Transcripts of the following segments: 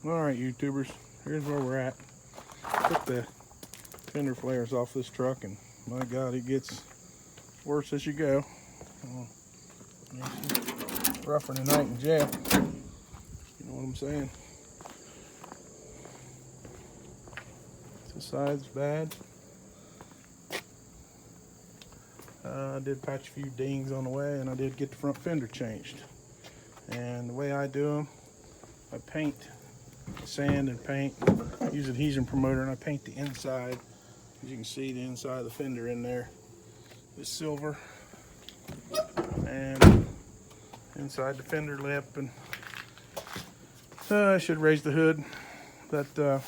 Alright, YouTubers, here's where we're at. Took the fender flares off this truck, and my God, it gets worse as you go. Rougher than night in jail. You know what I'm saying? This side's bad. I did patch a few dings on the way, and I did get the front fender changed. And the way I do them, I paint, sand and paint, use adhesion promoter, and I paint the inside. As you can see, the inside of the fender in there is silver, and inside the fender lip, and I should raise the hood. But I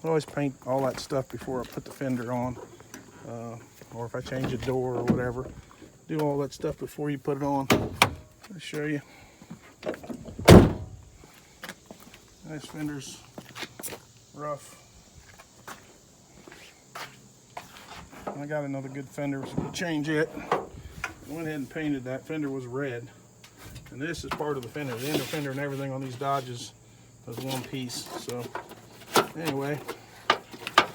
always paint all that stuff before I put the fender on, or if I change a door or whatever. Do all that stuff before you put it on. I'll show you. This fender's rough. I got another good fender to change it. I went ahead and painted that. Fender was red, and this is part of the fender. The inner fender and everything on these Dodges is one piece. So anyway,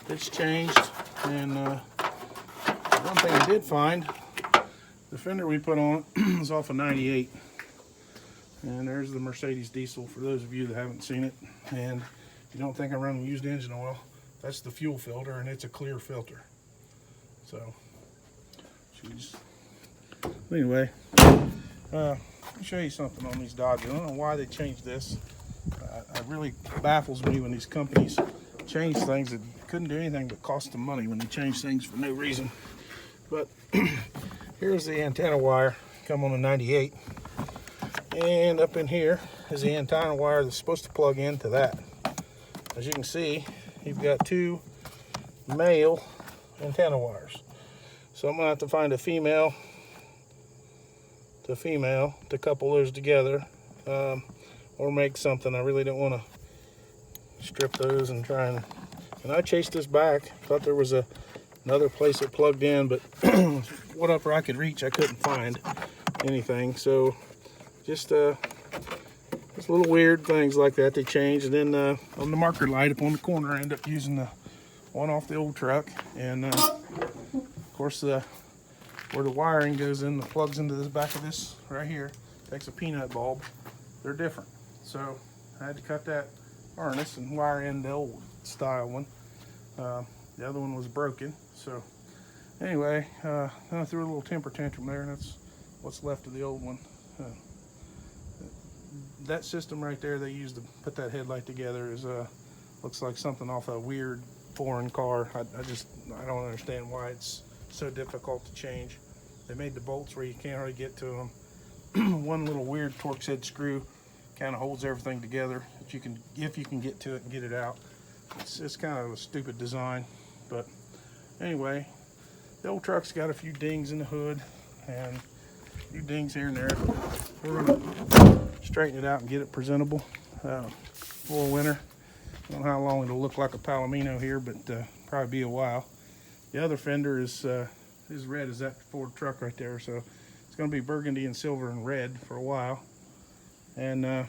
it's changed, and one thing I did find, the fender we put on is off of 98, and there's the Mercedes diesel for those of you that haven't seen it. And you don't think I'm running used engine oil, that's the fuel filter, and it's a clear filter. So, geez. Anyway, let me show you something on these Dodges. I don't know why they changed this. It really baffles me when these companies change things that couldn't do anything but cost them money when they change things for no reason. But here's the antenna wire come on a 98, and up in here is the antenna wire that's supposed to plug into that. As you can see, you've got two male antenna wires. So I'm gonna have to find a female to female to couple those together, or make something. I really don't want to strip those and try and I chased this back. Thought there was another place it plugged in, but whatever I could reach, I couldn't find anything. So just little weird things like that they changed. And then on the marker light up on the corner, I ended up using the one off the old truck. And of course, where the wiring goes in, the plugs into this back of this right here, takes a peanut bulb. They're different. So I had to cut that harness and wire in the old style one. The other one was broken. So anyway, I threw a little temper tantrum there, and that's what's left of the old one. That system right there they used to put that headlight together is looks like something off a weird foreign car. I don't understand why it's so difficult to change. They made the bolts where you can't hardly get to them. One little weird Torx head screw kind of holds everything together that if you can get to it and get it out. It's kind of a stupid design, but anyway, the old truck's got a few dings in the hood and a few dings here and there. We're gonna straighten it out and get it presentable for winter. I don't know how long it'll look like a Palomino here, but probably be a while. The other fender is red as that Ford truck right there, so it's going to be burgundy and silver and red for a while. And as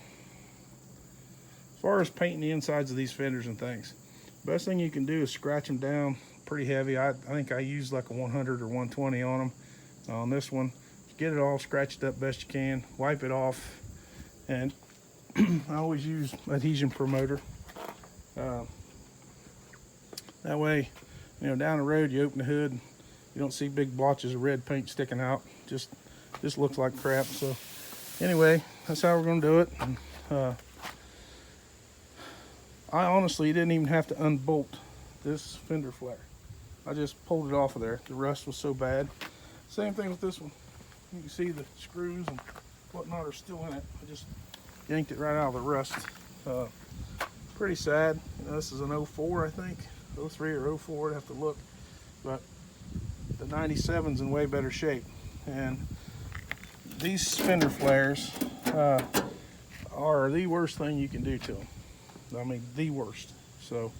far as painting the insides of these fenders and things, best thing you can do is scratch them down pretty heavy. I think I used like a 100 or 120 on them. On this one, get it all scratched up best you can, wipe it off, and I always use adhesion promoter. That way, you know, down the road you open the hood, you don't see big blotches of red paint sticking out. Just looks like crap. So anyway, that's how we're going to do it. And, I honestly didn't even have to unbolt this fender flare. I just pulled it off of there. The rust was so bad. Same thing with this one. You can see the screws and whatnot are still in it. I just yanked it right out of the rust. Pretty sad. You know, this is an 04, I think. 03 or 04, I'd have to look. But the 97's in way better shape. And these fender flares are the worst thing you can do to them. I mean, the worst. So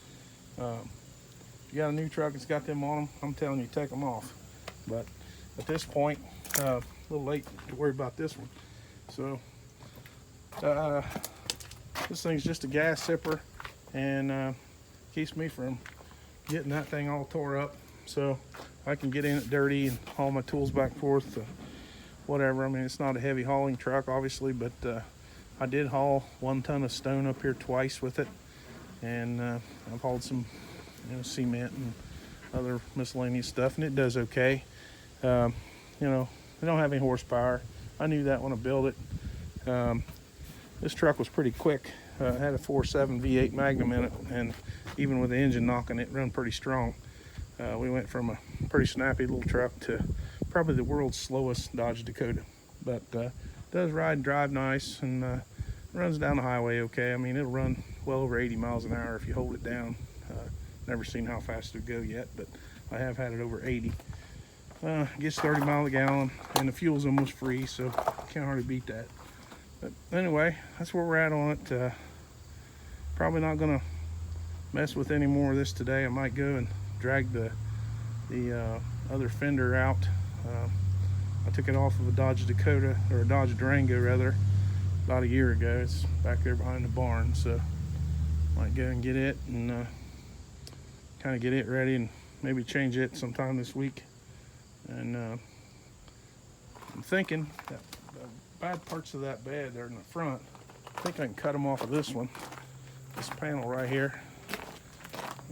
if you got a new truck that's got them on them, I'm telling you, take them off. But at this point, a little late to worry about this one. So this thing's just a gas sipper. and keeps me from getting that thing all tore up, so I can get in it dirty and haul my tools back and forth to whatever. I mean, it's not a heavy hauling truck, obviously, but I did haul 1 ton of stone up here twice with it, and I've hauled some, cement and other miscellaneous stuff, and it does okay. They don't have any horsepower. I knew that when I built it. This truck was pretty quick. It had a 4.7 V8 Magnum in it, and even with the engine knocking, it run pretty strong. We went from a pretty snappy little truck to probably the world's slowest Dodge Dakota, but does ride and drive nice, and runs down the highway okay. I mean, it'll run well over 80 miles an hour if you hold it down. Never seen how fast it'll go yet, but I have had it over 80. Gets 30 miles a gallon, and the fuel's almost free, so can't hardly beat that. But anyway, that's where we're at on it. Probably not gonna mess with any more of this today. I might go and drag the other fender out. I took it off of a Dodge Dakota, or a Dodge Durango rather, about a year ago. It's back there behind the barn, so might go and get it and kind of get it ready and maybe change it sometime this week. And I'm thinking that the bad parts of that bed there in the front, I think I can cut them off of this one, this panel right here.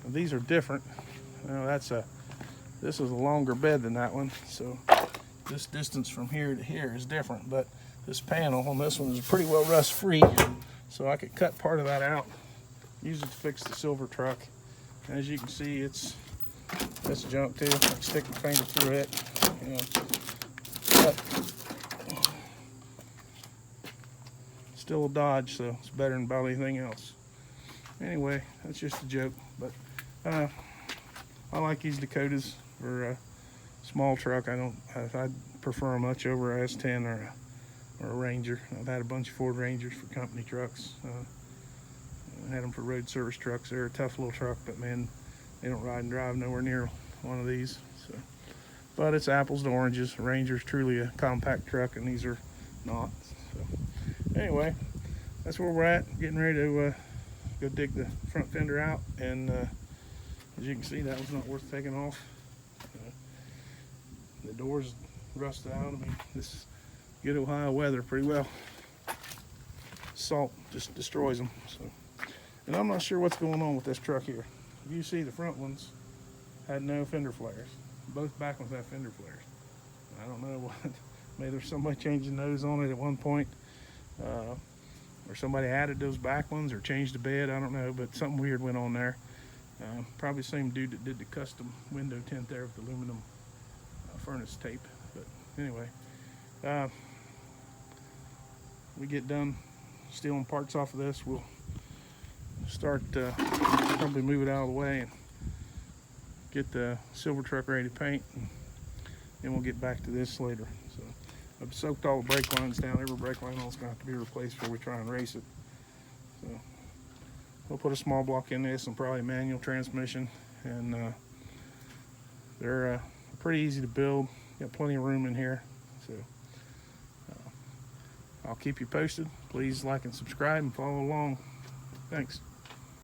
These are different. This is a longer bed than that one, so this distance from here to here is different, but this panel on this one is pretty well rust free, so I could cut part of that out, use it to fix the silver truck. And as you can see, it's junk too. I can stick my finger through it, but still a Dodge, so it's better than about anything else. Anyway, that's just a joke, but I like these Dakotas for a small truck. I prefer them much over a S10 or a Ranger. I've had a bunch of Ford Rangers for company trucks. I had them for road service trucks. They're a tough little truck, but man, they don't ride and drive nowhere near one of these. So, but it's apples to oranges. Ranger's truly a compact truck, and these are not. So anyway, that's where we're at. Getting ready to go dig the front fender out, and as you can see, that was not worth taking off. The doors rusted out. I mean, this good Ohio weather pretty well. Salt just destroys them. So, and I'm not sure what's going on with this truck here. If you see, the front ones had no fender flares. Both back ones have fender flares. I don't know what. Maybe there's somebody changing those on it at one point, or somebody added those back ones or changed the bed. I don't know, but something weird went on there. Probably the same dude that did the custom window tint there with the aluminum furnace tape. But anyway, we get done stealing parts off of this, we'll start probably move it out of the way and get the silver truck ready to paint, and then we'll get back to this later. So I've soaked all the brake lines down. Every brake line is going to have to be replaced before we try and race it. So we'll put a small block in this and probably a manual transmission, and they're pretty easy to build. Got plenty of room in here, so I'll keep you posted. Please like and subscribe and follow along. Thanks.